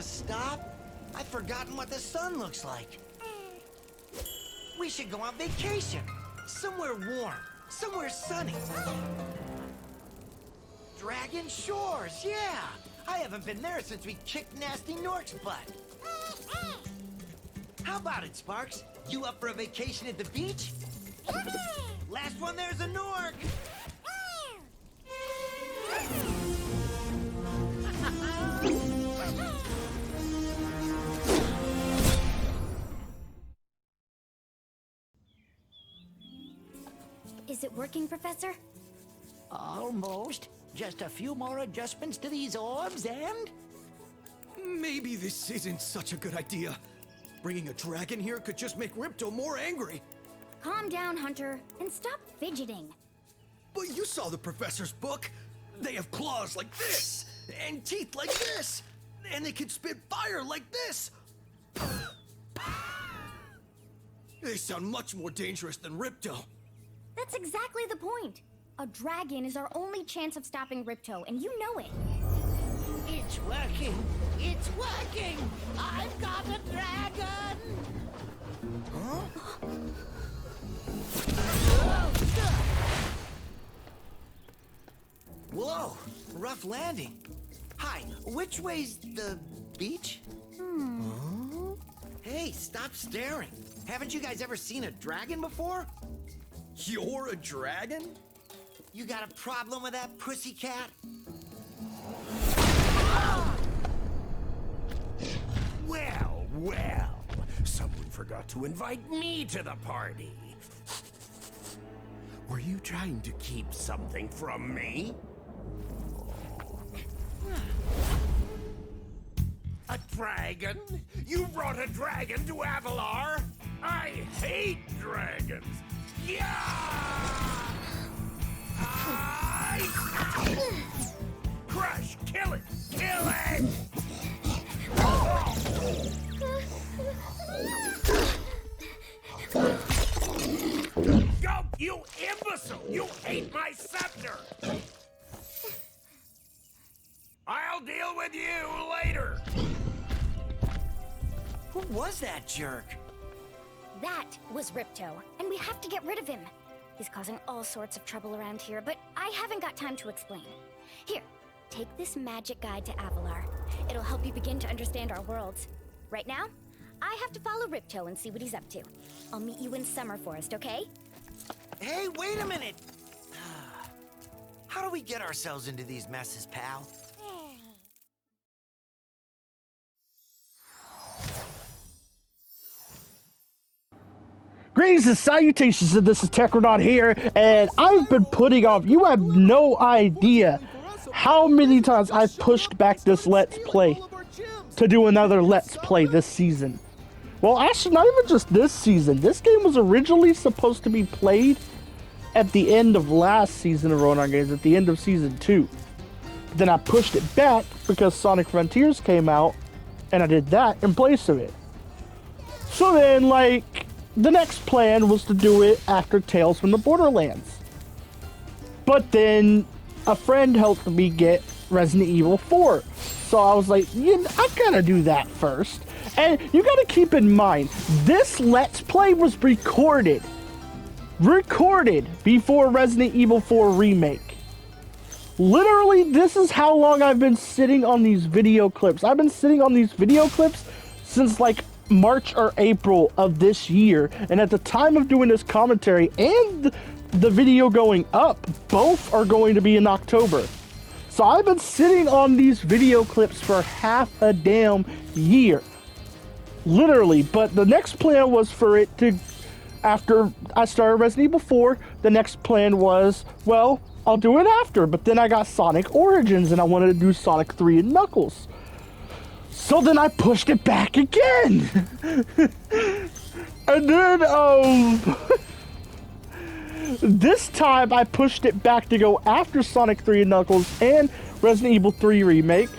gonna stop? I've forgotten what the sun looks like. We should go on vacation. Somewhere warm. Somewhere sunny. Dragon Shores, yeah! I haven't been there since we kicked Nasty Nork's butt. How about it, Sparks? You up for a vacation at the beach? Last one there's a Nork! Is it working, Professor? Almost. Just a few more adjustments to these orbs and... Maybe this isn't such a good idea. Bringing a dragon here could just make Ripto more angry. Calm down, Hunter, and stop fidgeting. But you saw the professor's book. They have claws like this, and teeth like this, and they can spit fire like this. They sound much more dangerous than Ripto. That's exactly the point. A dragon is our only chance of stopping Ripto, and you know it. It's working! It's working! I've got a dragon! Huh? Whoa, rough landing. Hi, which way's the beach? Huh? Hey, stop staring. Haven't you guys ever seen a dragon before? You're a dragon? You got a problem with that, pussycat? Well, well. Someone forgot to invite me to the party. Were you trying to keep something from me? A dragon? You brought a dragon to Avalar? I hate dragons! Yeah! Crush! Kill it! Kill it! Go, you imbecile! You ate my scepter! I'll deal with you later! Who was that jerk? That was Ripto, and we have to get rid of him. He's causing all sorts of trouble around here, but I haven't got time to explain. Here, take this magic guide to Avalar. It'll help you begin to understand our worlds. Right now, I have to follow Ripto and see what he's up to. I'll meet you in Summer Forest, okay? Hey, wait a minute! How do we get ourselves into these messes, pal? Greetings and salutations, and this is Techronaut here, and I've been putting off, you have no idea how many times I've pushed back this Let's Play to do another Let's Play this season. Well, actually, not even just this season. This game was originally supposed to be played at the end of last season of Ronan Games, at the end of Season 2. But then I pushed it back because Sonic Frontiers came out, and I did that in place of it. So then, like, the next plan was to do it after Tales from the Borderlands. But then a friend helped me get Resident Evil 4. So I was like, yeah, I gotta do that first. And you gotta keep in mind, this Let's Play was recorded before Resident Evil 4 Remake. Literally, this is how long I've been sitting on these video clips. I've been sitting on these video clips since like March or April of this year, and at the time of doing this commentary and the video going up, both are going to be in October. So I've been sitting on these video clips for half a damn year, literally. But the next plan was for it to, after I started Resident Evil 4, the next plan was, well, I'll do it after, but then I got Sonic Origins and I wanted to do Sonic 3 and Knuckles. So then I pushed it back again. And then, this time I pushed it back to go after Sonic 3 and Knuckles and Resident Evil 3 Remake.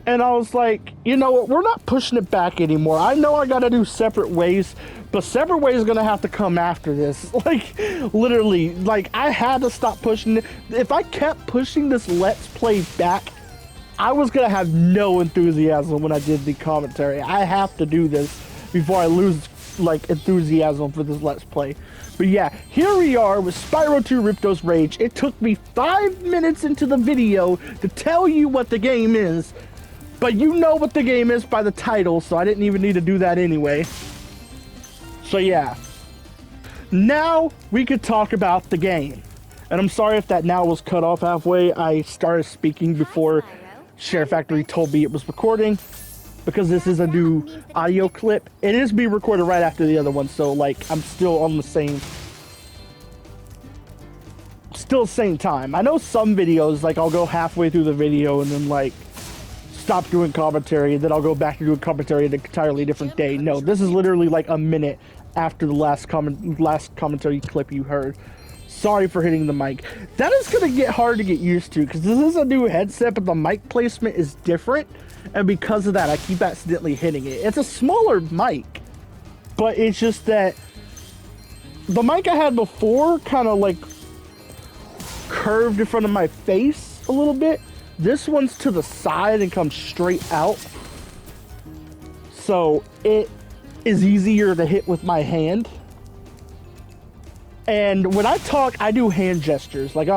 And I was like, you know what, we're not pushing it back anymore. I know I gotta do Separate Ways, but Separate Ways is gonna have to come after this. Like, literally, like, I had to stop pushing it. If I kept pushing this Let's Play back I was gonna have no enthusiasm when I did the commentary. I have to do this before I lose like enthusiasm for this Let's Play. But yeah, here we are with Spyro 2 Ripto's Rage. It took me 5 minutes into the video to tell you what the game is. But you know what the game is by the title, so I didn't even need to do that anyway. So yeah. Now we could talk about the game. And I'm sorry if that now was cut off halfway. I started speaking before Share Factory told me it was recording. Because this is a new audio clip. It is being recorded right after the other one, so like I'm still on the same time. I know some videos, like I'll go halfway through the video and then like stop doing commentary, and then I'll go back to doing commentary at an entirely different day. No, this is literally like a minute after the last commentary clip you heard. Sorry for hitting the mic. That is gonna get hard to get used to because this is a new headset, but the mic placement is different. And because of that, I keep accidentally hitting it. It's a smaller mic, but it's just that the mic I had before kind of like curved in front of my face a little bit. This one's to the side and comes straight out. So it is easier to hit with my hand. And when I talk, I do hand gestures. Like,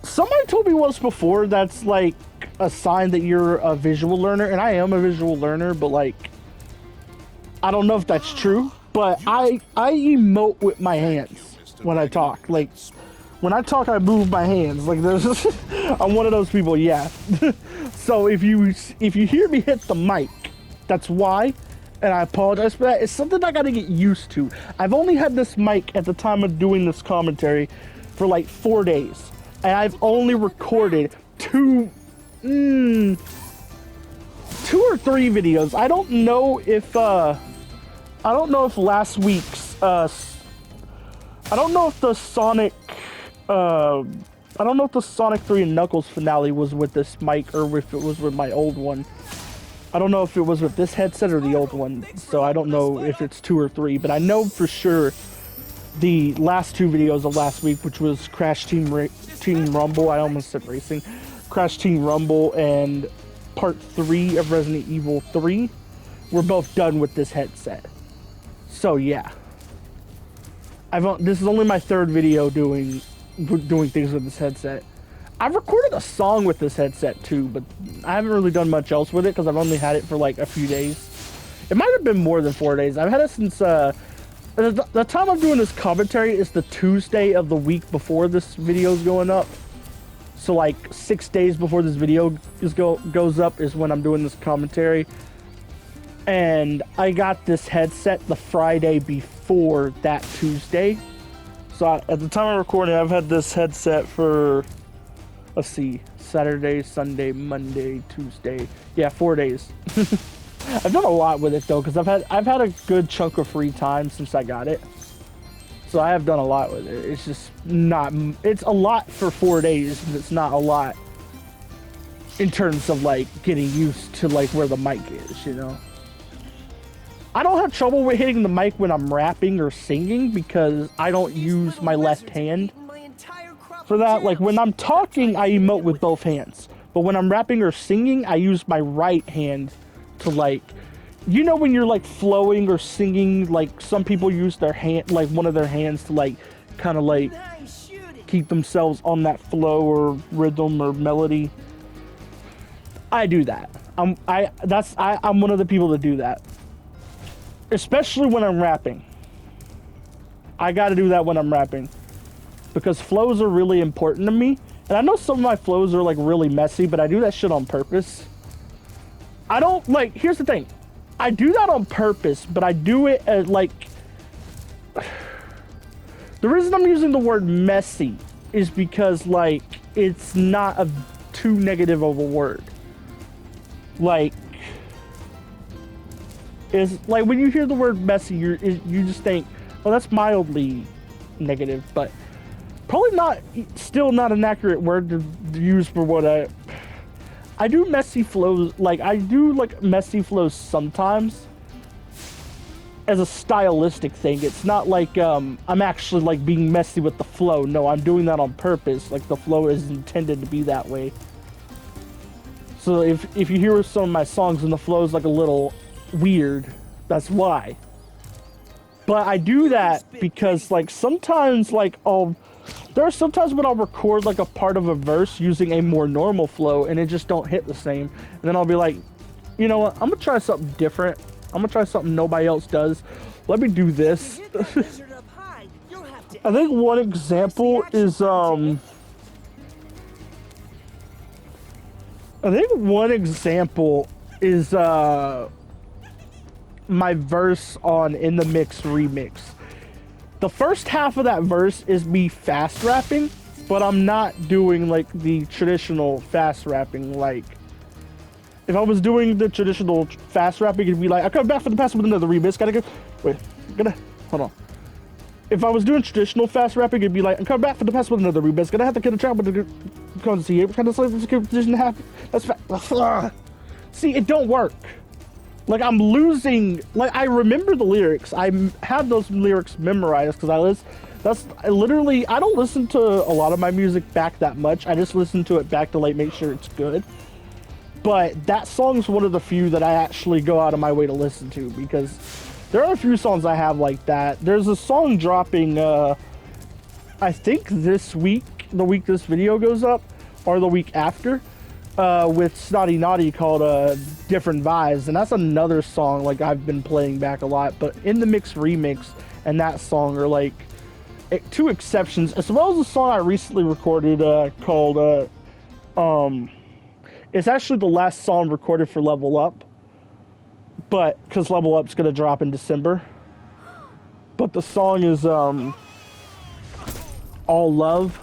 somebody told me once before that's like a sign that you're a visual learner, and I am a visual learner, but like I don't know if that's true, but I emote with my hands when I talk. Like when I talk, I move my hands. Like there's I'm one of those people, yeah. So if you hear me hit the mic, that's why, and I apologize for that. It's something I gotta get used to. I've only had this mic at the time of doing this commentary for like 4 days, and I've only recorded two or three videos. I don't know if last week's I don't know if the Sonic 3 and Knuckles finale was with this mic or if it was with my old one. I don't know if it was with this headset or the old one, so I don't know if it's 2 or 3, but I know for sure the last 2 videos of last week, which was Crash Team Rumble, I almost said racing, Crash Team Rumble and part 3 of Resident Evil 3, we're both done with this headset. So yeah, this is only my 3rd video doing things with this headset. I've recorded a song with this headset too, but I haven't really done much else with it because I've only had it for like a few days. It might have been more than 4 days. I've had it since the time I'm doing this commentary is the Tuesday of the week before this video is going up. So like 6 days before this video goes up is when I'm doing this commentary. And I got this headset the Friday before that Tuesday. So at the time I'm recording, I've had this headset for, let's see, Saturday, Sunday, Monday, Tuesday. Yeah, 4 days. I've done a lot with it though, because I've had a good chunk of free time since I got it. So I have done a lot with it. It's just not, it's a lot for 4 days, but it's not a lot in terms of like getting used to like where the mic is, you know? I don't have trouble with hitting the mic when I'm rapping or singing because I don't use my left hand for that. Like when I'm talking, I emote with both hands. But when I'm rapping or singing, I use my right hand to like, you know, when you're like flowing or singing, like some people use their hand, like one of their hands to like kind of like keep themselves on that flow or rhythm or melody. I do that. I'm one of the people that do that, especially when I'm rapping. I got to do that when I'm rapping because flows are really important to me. And I know some of my flows are like really messy, but I do that shit on purpose. I don't like, here's the thing. I do that on purpose, but I do it as like, the reason I'm using the word messy is because like, it's not a too negative of a word. Like, is like when you hear the word messy, you just think, well, that's mildly negative, but probably not, still not an accurate word to use for what I do messy flows. Like I do like messy flows sometimes as a stylistic thing. It's not like I'm actually like being messy with the flow. No, I'm doing that on purpose. Like the flow is intended to be that way. So if you hear some of my songs and the flow's like a little weird, that's why. But I do that because like sometimes like there are sometimes when I'll record like a part of a verse using a more normal flow and it just don't hit the same. And then I'll be like, you know what, I'm gonna try something different. I'm gonna try something nobody else does. Let me do this. I think one example is my verse on In the Mix remix. The first half of that verse is me fast rapping, but I'm not doing like the traditional fast rapping. Like if I was doing the traditional fast rapping, it'd be like, I come back for the pass with another remix. Hold on. If I was doing traditional fast rapping, it'd be like, I'm coming back for the pass with another remix. Gonna have to get a trap with the come to see it. Kind of like this position happen. That's see, it don't work. Like I'm losing. Like I remember the lyrics. I have those lyrics memorized because I don't listen to a lot of my music back that much. I just listen to it back to like make sure it's good. But that song's one of the few that I actually go out of my way to listen to because there are a few songs I have like that. There's a song dropping, I think this week, the week this video goes up, or the week after, with Snotty Naughty called Different Vibes. And that's another song like I've been playing back a lot. But In the Mix remix and that song are like two exceptions, as well as a song I recently recorded called, it's actually the last song recorded for Level Up. But because Level Up's gonna drop in December, but the song is All Love.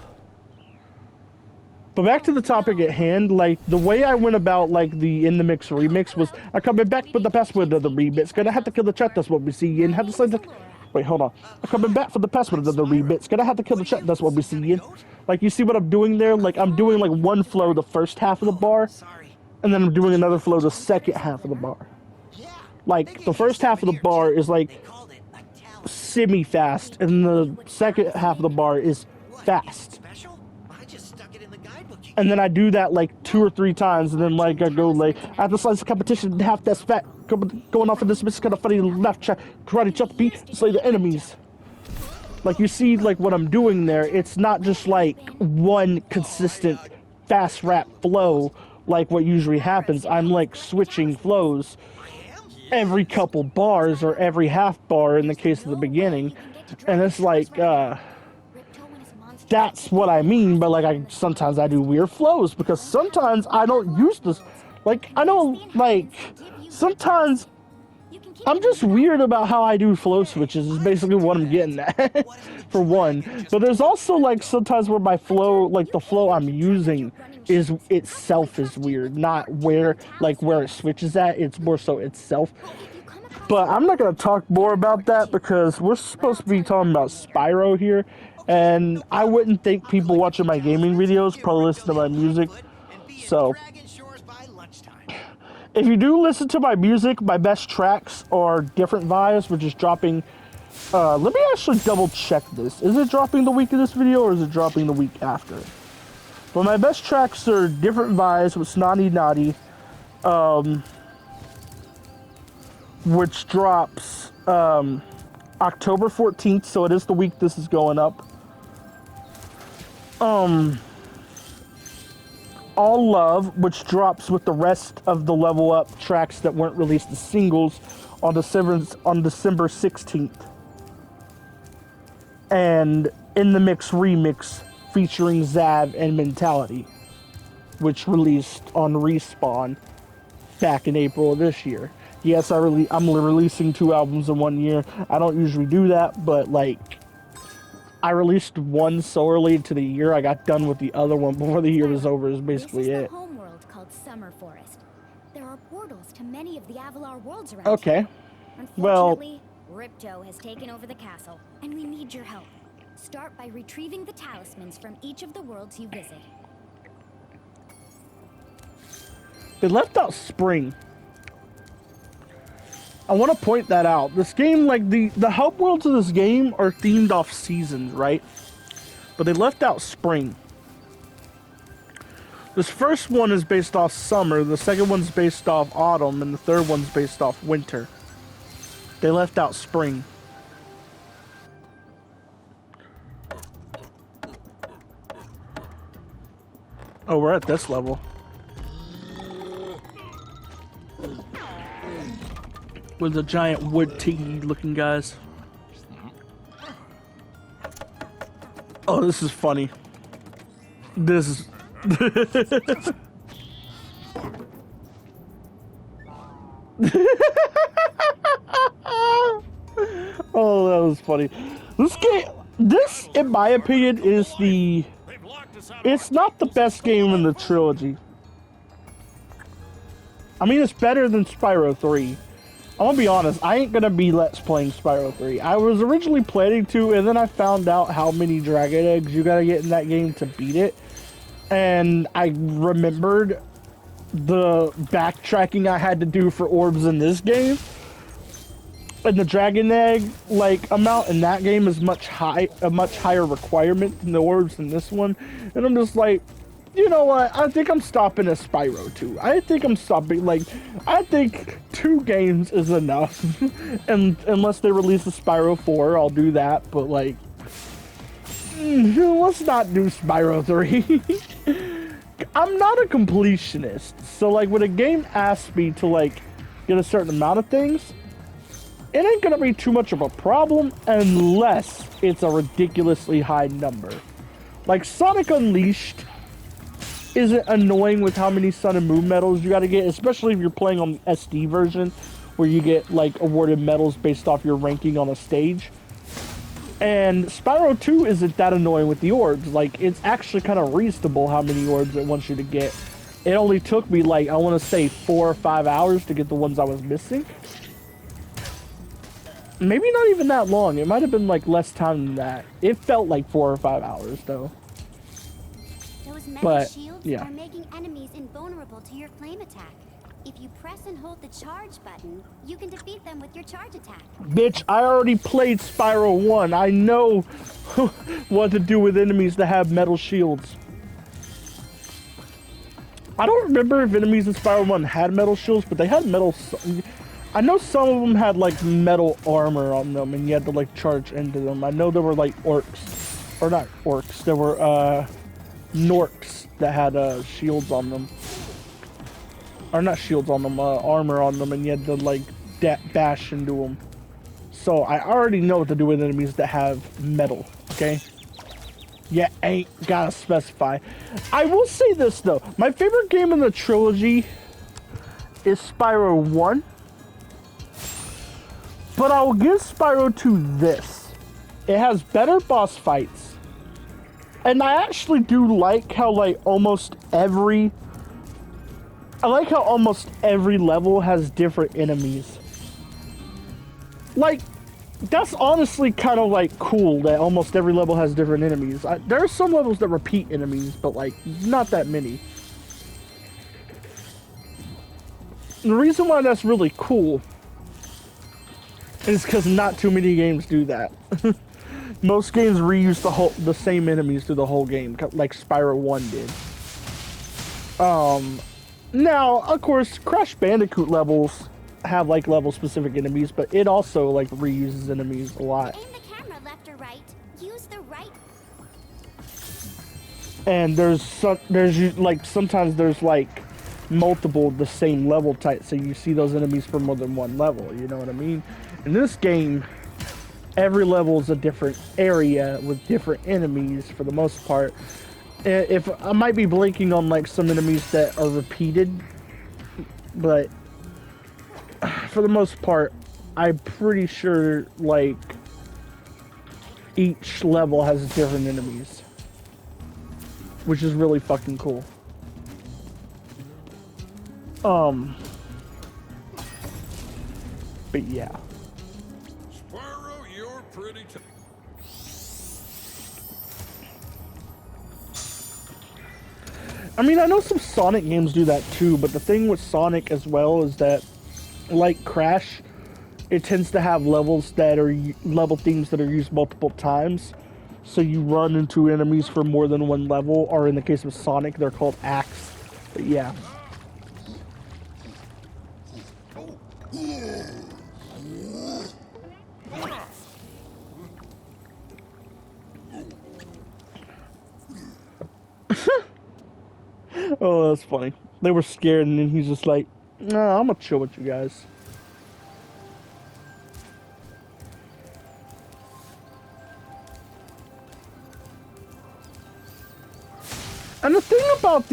But back to the topic at hand, like the way I went about like the In the Mix remix was I coming back with the password of the remix. Gonna have to kill the chat, that's what we see. And have to say the wait, hold on. I'm coming back for the password of the remix. Gonna have to kill the chat, that's what we see. Like you see what I'm doing there? Like I'm doing like one flow the first half of the bar, and then I'm doing another flow the second half of the bar. Like, the first half of the bar is, like, semi-fast, and the second half of the bar is fast. And then I do that, like, 2 or 3 times, and then, like, I go, like, I have to slice the competition, half that's fat, going off of this, it's kind of funny, left check, karate chop beat, slay the enemies. Like, you see, like, what I'm doing there, it's not just, like, one consistent fast rap flow, like what usually happens. I'm, like, switching flows every couple bars or every half bar in the case of the beginning, and it's like that's what I mean. But like sometimes I do weird flows because sometimes I don't use this, like I don't like sometimes I'm just weird about how I do flow switches is basically what I'm getting at for one. But there's also like sometimes where my flow, like the flow I'm using is itself is weird, not where it switches at, it's more so itself. But I'm not going to talk more about that because we're supposed to be talking about Spyro here, and I wouldn't think people watching my gaming videos probably listen to my music. So if you do listen to my music, my best tracks are Different Vibes, which is dropping let me actually double check this. Is it dropping the week of this video or is it dropping the week after? But my best tracks are Different Vibes with Snotty Naughty, which drops October 14th, so it is the week this is going up. All Love, which drops with the rest of the Level Up tracks that weren't released as singles on December 16th. And In the Mix remix featuring Zav and Mentality, which released on Respawn back in April of this year. Yes, I'm releasing 2 albums in 1 year. I don't usually do that, but like I released one so early into the year, I got done with the other one before the year was over is basically it. This is the homeworld called Summer Forest. There are portals to many of the Avalar worlds around Okay. here. Unfortunately, Ripto has taken over the castle, and we need your help. Start by retrieving the talismans from each of the worlds you visit. They left out spring. I want to point that out. This game, like the hub worlds of this game are themed off seasons, right? But they left out spring. This first one is based off summer, the second one's based off autumn, and the third one's based off winter. They left out spring. Oh, we're at this level. With the giant wood tiki looking guys. Oh, this is funny. This is... Oh, that was funny. This game, this, in my opinion, is the... It's not the best game in the trilogy. I mean, it's better than Spyro 3. I'm gonna be honest, I ain't gonna be Let's Playing Spyro 3. I was originally planning to, and then I found out how many dragon eggs you gotta get in that game to beat it. And I remembered the backtracking I had to do for orbs in this game. And the dragon egg, like, amount in that game is a much higher requirement than the orbs in this one. And I'm just like, you know what? I think I'm stopping at Spyro 2. I think I'm stopping, like, I think 2 games is enough. And unless they release a Spyro 4, I'll do that. But, like, let's not do Spyro 3. I'm not a completionist. So, like, when a game asks me to, like, get a certain amount of things, it ain't gonna be too much of a problem unless it's a ridiculously high number. Like, Sonic Unleashed isn't annoying with how many Sun and Moon medals you gotta get, especially if you're playing on the SD version, where you get, like, awarded medals based off your ranking on a stage. And Spyro 2 isn't that annoying with the orbs. Like, it's actually kind of reasonable how many orbs it wants you to get. It only took me, like, I want to say 4 or 5 hours to get the ones I was missing. Maybe not even that long. It might have been, like, less time than that. It felt like 4 or 5 hours, though. Those metal But, shields yeah. are making enemies invulnerable to your flame attack. If you press and hold the charge button, you can defeat them with your charge attack. Bitch, I already played Spyro 1. I know what to do with enemies that have metal shields. I don't remember if enemies in Spyro 1 had metal shields, but they had metal... I know some of them had, like, metal armor on them, and you had to, like, charge into them. I know there were, like, orcs. Or not orcs. There were, Norks that had, shields on them. Or not shields on them, armor on them, and you had to, like, bash into them. So, I already know what to do with enemies that have metal, okay? You ain't gotta specify. I will say this, though. My favorite game in the trilogy is Spyro 1. But I'll give Spyro 2 this. It has better boss fights. And I actually do like how, like, almost every level has different enemies. Like, that's honestly kind of, like, cool that almost every level has different enemies. There are some levels that repeat enemies, but, like, not that many. The reason why that's really cool is because not too many games do that. Most games reuse the same enemies through the whole game, like Spyro 1 did. Now, of course, Crash Bandicoot levels have, like, level-specific enemies, but it also, like, reuses enemies a lot. Aim the camera left or right. Use the right. And sometimes there's, like, multiple the same level type, so you see those enemies for more than one level, you know what I mean? In this game, every level is a different area with different enemies for the most part. If I might be blanking on, like, some enemies that are repeated, but for the most part, I'm pretty sure, like, each level has different enemies, which is really fucking cool. But yeah. Spyro, you're pretty I mean, I know some Sonic games do that too, but the thing with Sonic as well is that, like Crash, it tends to have levels that are level themes that are used multiple times. So you run into enemies for more than one level, or in the case of Sonic, they're called acts. But yeah. Oh, that's funny. They were scared, and then he's just like, "Nah, I'm gonna chill with you guys." And the thing about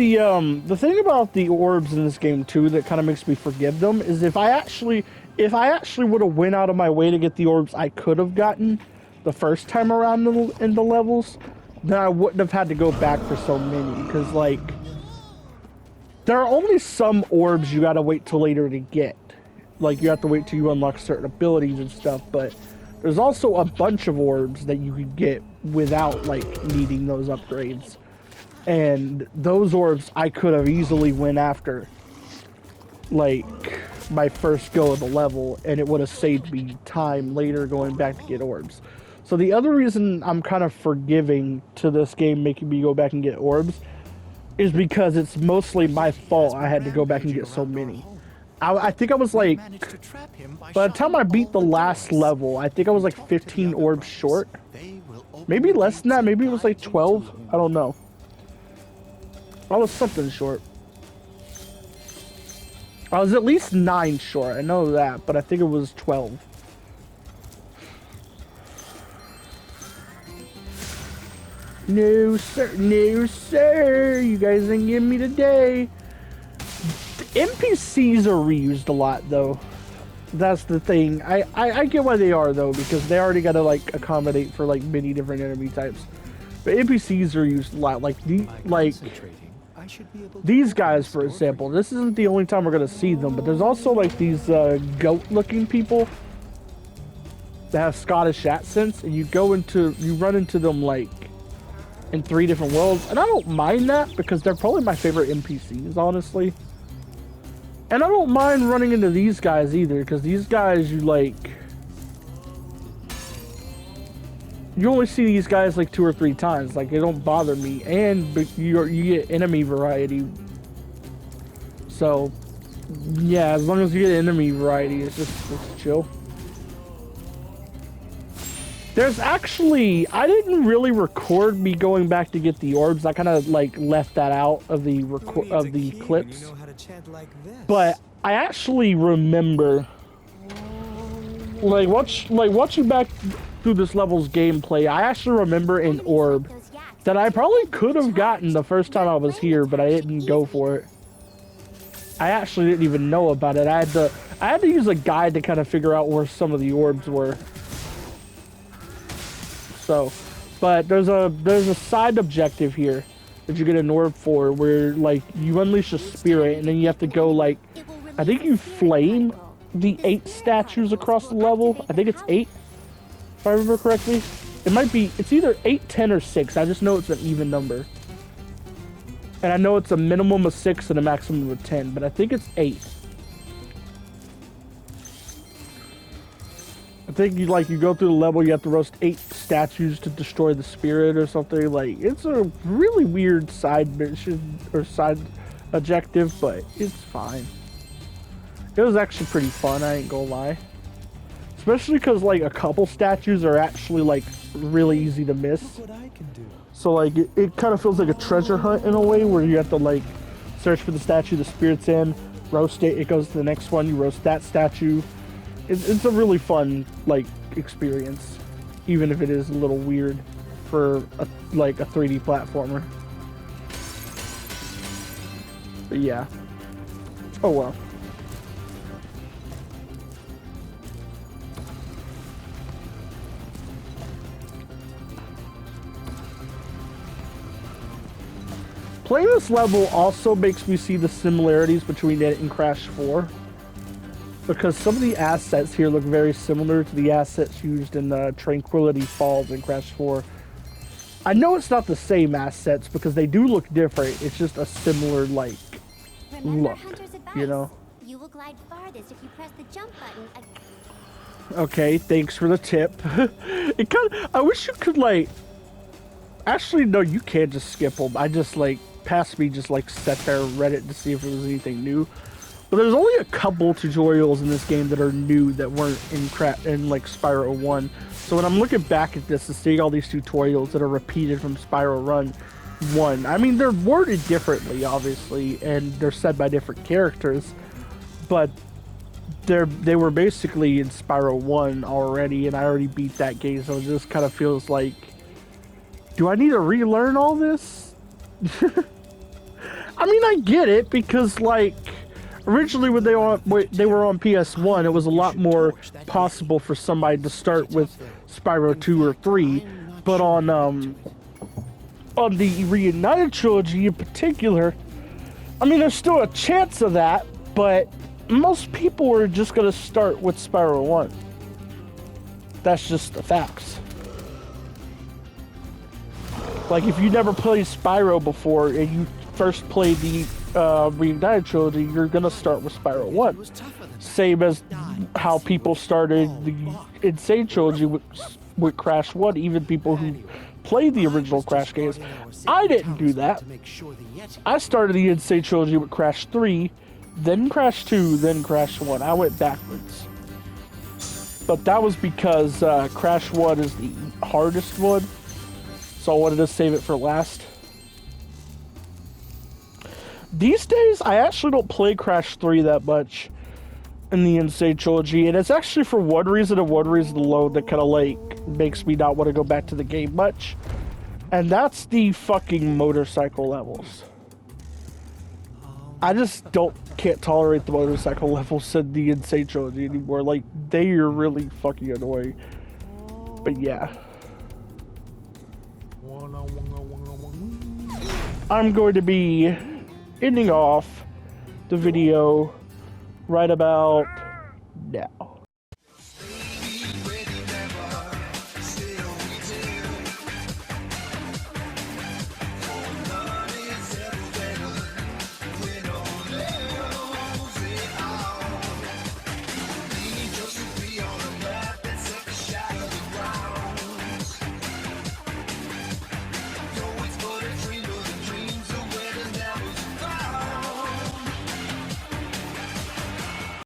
the orbs in this game too that kind of makes me forgive them is if I actually would have went out of my way to get the orbs I could have gotten the first time around in the levels, then I wouldn't have had to go back for so many, because like there are only some orbs you gotta wait till later to get. Like you have to wait till you unlock certain abilities and stuff, but there's also a bunch of orbs that you could get without like needing those upgrades. And those orbs I could have easily went after like my first go of the level, and it would have saved me time later going back to get orbs. So the other reason I'm kind of forgiving to this game making me go back and get orbs is because it's mostly my fault I had to go back and get so many. I think I was like, by the time I beat the last level, I think I was like 15 orbs short. Maybe less than that, maybe it was like 12, I don't know. I was something short. I was at least 9 short, I know that, but I think it was 12. No sir, you guys didn't give me today. NPCs are reused a lot though. That's the thing. I get why they are though, because they already gotta like accommodate for like many different enemy types. But NPCs are used a lot, like these guys, for example. This isn't the only time we're gonna see them, but there's also like these goat-looking people that have Scottish accents, and you run into them like in 3 different worlds, and I don't mind that because they're probably my favorite NPCs, honestly. And I don't mind running into these guys either, because these guys you only see these guys like 2 or 3 times. Like, they don't bother me, and you get enemy variety. So, yeah, as long as you get enemy variety, it's chill. There's actually, I didn't really record me going back to get the orbs. I kind of like left that out of the clips. But I actually remember, watching back through this level's gameplay, I actually remember an orb that I probably could have gotten the first time I was here, but I didn't go for it. I actually didn't even know about it. I had to use a guide to kind of figure out where some of the orbs were. So, but there's a side objective here that you get an orb for, where like you unleash a spirit, and then you have to go like, I think you flame the 8 statues across the level. I think it's 8, if I remember correctly. It might be, it's either 8, 10, or 6. I just know it's an even number. And I know it's a minimum of 6 and a maximum of 10, but I think it's 8. I think you go through the level, you have to roast 8 statues to destroy the spirit or something. Like, it's a really weird side mission or side objective, but it's fine. It was actually pretty fun, I ain't gonna lie. Especially because like a couple statues are actually like really easy to miss. So like it kind of feels like a treasure hunt in a way, where you have to like search for the statue the spirit's in, roast it, it goes to the next one, you roast that statue. It's a really fun like experience, even if it is a little weird for a 3D platformer. But yeah. Oh well. Playing this level also makes me see the similarities between it and Crash 4. Because some of the assets here look very similar to the assets used in Tranquility Falls in Crash 4. I know it's not the same assets because they do look different. It's just a similar, like, look, you know? You will glide farthest if you press the jump button. Okay, thanks for the tip. I wish you could, like... Actually, no, you can't just skip them. I just, like, past me just like sat there and read it to see if there was anything new. But there's only a couple tutorials in this game that are new that weren't in like Spyro 1. So when I'm looking back at this and seeing all these tutorials that are repeated from Spyro Run 1, I mean, they're worded differently, obviously, and they're said by different characters, but they were basically in Spyro 1 already, and I already beat that game, so it just kind of feels like, do I need to relearn all this? I mean, I get it, because, like, originally when they were on PS1, it was a lot more possible for somebody to start with Spyro 2 or 3, but on the Reunited trilogy in particular, I mean, there's still a chance of that, but most people are just going to start with Spyro 1. That's just the facts. Like, if you never played Spyro before and you first played the Reunited trilogy, you're going to start with Spyro 1. Same as how people started the Insane trilogy with Crash 1, even people who played the original Crash games. I didn't do that. I started the Insane trilogy with Crash 3, then Crash 2, then Crash 1. I went backwards. But that was because Crash 1 is the hardest one, so I wanted to save it for last. These days, I actually don't play Crash 3 that much in the Insane trilogy, and it's actually for one reason and one reason alone that kind of like makes me not want to go back to the game much, and that's the fucking motorcycle levels. I just can't tolerate the motorcycle levels in the Insane trilogy anymore. Like, they are really fucking annoying. But yeah. I'm going to be ending off the video right about now.